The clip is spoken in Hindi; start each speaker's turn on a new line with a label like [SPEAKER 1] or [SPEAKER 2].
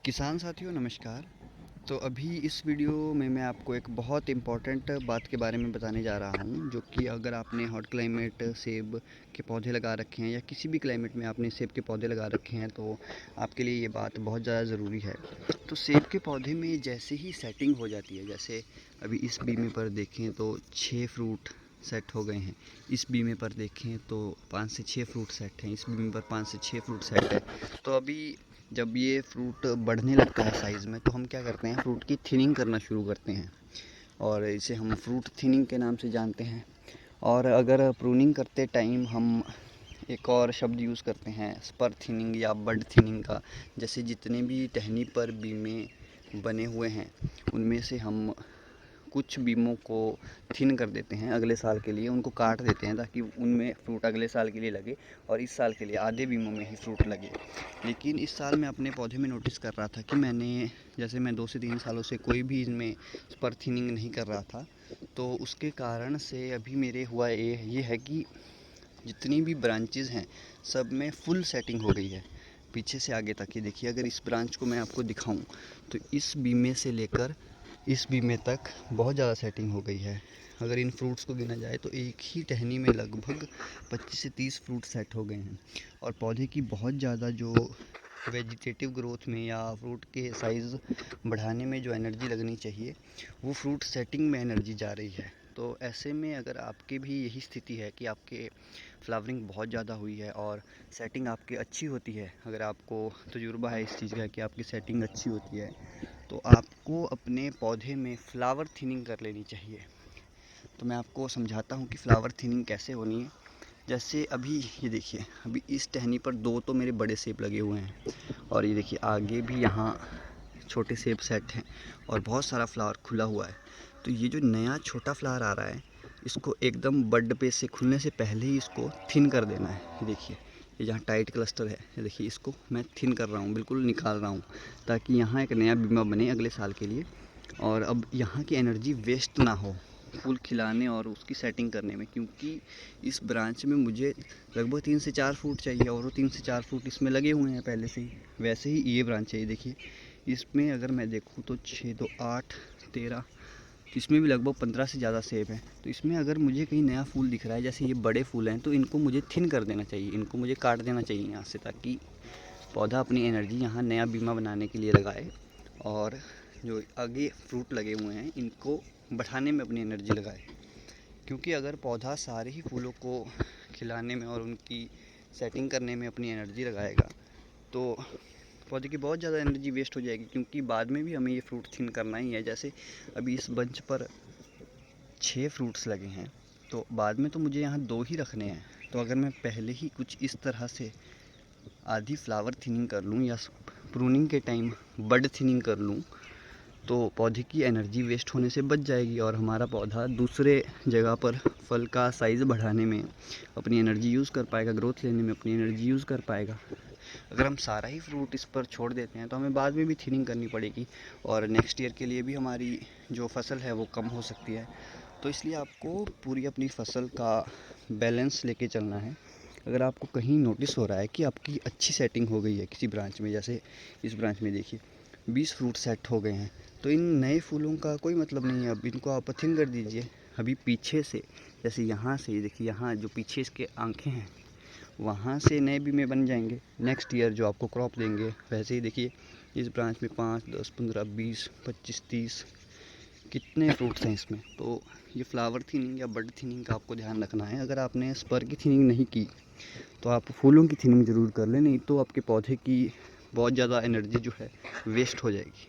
[SPEAKER 1] किसान साथियों नमस्कार। तो अभी इस वीडियो में मैं आपको एक बहुत इम्पोर्टेंट बात के बारे में बताने जा रहा हूँ, जो कि अगर आपने हॉट क्लाइमेट सेब के पौधे लगा रखे हैं या किसी भी क्लाइमेट में आपने सेब के पौधे लगा रखे हैं तो आपके लिए ये बात बहुत ज़्यादा ज़रूरी है। तो सेब के पौधे में जैसे ही सेटिंग हो जाती है, जैसे अभी इस बीमे पर देखें तो 6 फ्रूट सेट हो गए हैं, इस बीमे पर देखें तो 5 से 6 फ्रूट सेट हैं, इस बीमे पर 5 से 6 फ्रूट सेट है। तो अभी जब ये फ्रूट बढ़ने लगता है साइज़ में, तो हम क्या करते हैं, फ्रूट की थिनिंग करना शुरू करते हैं और इसे हम फ्रूट थिनिंग के नाम से जानते हैं। और अगर प्रूनिंग करते टाइम हम एक और शब्द यूज़ करते हैं, स्पर थिनिंग या बड थिनिंग का। जैसे जितने भी टहनी पर बीमे बने हुए हैं उनमें से हम कुछ बीमों को थिन कर देते हैं अगले साल के लिए, उनको काट देते हैं ताकि उनमें फ्रूट अगले साल के लिए लगे और इस साल के लिए आधे बीमों में ही फ्रूट लगे। लेकिन इस साल मैं अपने पौधे में नोटिस कर रहा था कि जैसे मैं 2 से 3 सालों से कोई भी इनमें स्पर थिनिंग नहीं कर रहा था, तो उसके कारण से अभी मेरे हुआ ये है कि जितनी भी ब्रांचेज़ हैं सब में फुल सेटिंग हो गई है पीछे से आगे तक। ये देखिए, अगर इस ब्रांच को मैं आपको दिखाऊं तो इस बीमे से लेकर इस बीमे तक बहुत ज़्यादा सेटिंग हो गई है। अगर इन फ्रूट्स को गिना जाए तो एक ही टहनी में लगभग 25 से 30 फ्रूट सेट हो गए हैं। और पौधे की बहुत ज़्यादा जो वेजिटेटिव ग्रोथ में या फ्रूट के साइज़ बढ़ाने में जो एनर्जी लगनी चाहिए, वो फ्रूट सेटिंग में एनर्जी जा रही है। तो ऐसे में अगर आपकी भी यही स्थिति है कि आपके फ्लावरिंग बहुत ज़्यादा हुई है और सेटिंग आपकी अच्छी होती है, अगर आपको तजुर्बा है इस चीज़ का कि आपकी सेटिंग अच्छी होती है, तो आपको अपने पौधे में फ्लावर थिनिंग कर लेनी चाहिए। तो मैं आपको समझाता हूँ कि फ्लावर थिनिंग कैसे होनी है। जैसे अभी ये देखिए, अभी इस टहनी पर 2 तो मेरे बड़े सेब लगे हुए हैं और ये देखिए आगे भी यहाँ छोटे सेब सेट हैं और बहुत सारा फ्लावर खुला हुआ है। तो ये जो नया छोटा फ्लावर आ रहा है, इसको एकदम बड पे से खुलने से पहले ही इसको थिन कर देना है। ये देखिए, ये जहाँ टाइट क्लस्टर है, ये देखिए, इसको मैं थिन कर रहा हूँ, बिल्कुल निकाल रहा हूँ ताकि यहाँ एक नया बीमा बने अगले साल के लिए। और अब यहाँ की एनर्जी वेस्ट ना हो फूल खिलाने और उसकी सेटिंग करने में, क्योंकि इस ब्रांच में मुझे लगभग 3 से 4 फुट चाहिए और वो 3 से 4 फुट इसमें लगे हुए हैं पहले से ही। वैसे ही ये ब्रांच है, ये देखिए, इसमें अगर मैं देखूँ तो 6 2 8 13, इसमें भी लगभग 15 से ज़्यादा सेब हैं। तो इसमें अगर मुझे कहीं नया फूल दिख रहा है, जैसे ये बड़े फूल हैं, तो इनको मुझे थिन कर देना चाहिए, इनको मुझे काट देना चाहिए यहाँ से, ताकि पौधा अपनी एनर्जी यहाँ नया बीमा बनाने के लिए लगाए और जो आगे फ्रूट लगे हुए हैं इनको बढ़ाने में अपनी एनर्जी लगाए। क्योंकि अगर पौधा सारे ही फूलों को खिलाने में और उनकी सेटिंग करने में अपनी एनर्जी लगाएगा तो पौधे की बहुत ज़्यादा एनर्जी वेस्ट हो जाएगी, क्योंकि बाद में भी हमें ये फ्रूट थिन करना ही है। जैसे अभी इस बंच पर 6 फ्रूट्स लगे हैं, तो बाद में तो मुझे यहाँ 2 ही रखने हैं। तो अगर मैं पहले ही कुछ इस तरह से आधी फ्लावर थिनिंग कर लूँ या प्रूनिंग के टाइम बड थिनिंग कर लूँ, तो पौधे की एनर्जी वेस्ट होने से बच जाएगी और हमारा पौधा दूसरे जगह पर फल का साइज़ बढ़ाने में अपनी एनर्जी यूज़ कर पाएगा, ग्रोथ लेने में अपनी एनर्जी यूज़ कर पाएगा। अगर हम सारा ही फ्रूट इस पर छोड़ देते हैं तो हमें बाद में भी थिनिंग करनी पड़ेगी और नेक्स्ट ईयर के लिए भी हमारी जो फसल है वो कम हो सकती है। तो इसलिए आपको पूरी अपनी फसल का बैलेंस लेके चलना है। अगर आपको कहीं नोटिस हो रहा है कि आपकी अच्छी सेटिंग हो गई है किसी ब्रांच में, जैसे इस ब्रांच में देखिए 20 फ्रूट सेट हो गए हैं, तो इन नए फूलों का कोई मतलब नहीं है, अब इनको आप थिन कर दीजिए। अभी पीछे से, जैसे यहाँ से देखिए, यहाँ जो पीछे इसके आंखें हैं वहाँ से नए बीमे बन जाएंगे नेक्स्ट ईयर जो आपको क्रॉप देंगे। वैसे ही देखिए, इस ब्रांच में 5 10 15 20 25 30 कितने फ्रूट्स हैं इसमें। तो ये फ्लावर थिनिंग या बड थिनिंग का आपको ध्यान रखना है। अगर आपने स्पर की थिनिंग नहीं की तो आप फूलों की थिनिंग ज़रूर कर लें, नहीं तो आपके पौधे की बहुत ज़्यादा एनर्जी जो है वेस्ट हो जाएगी।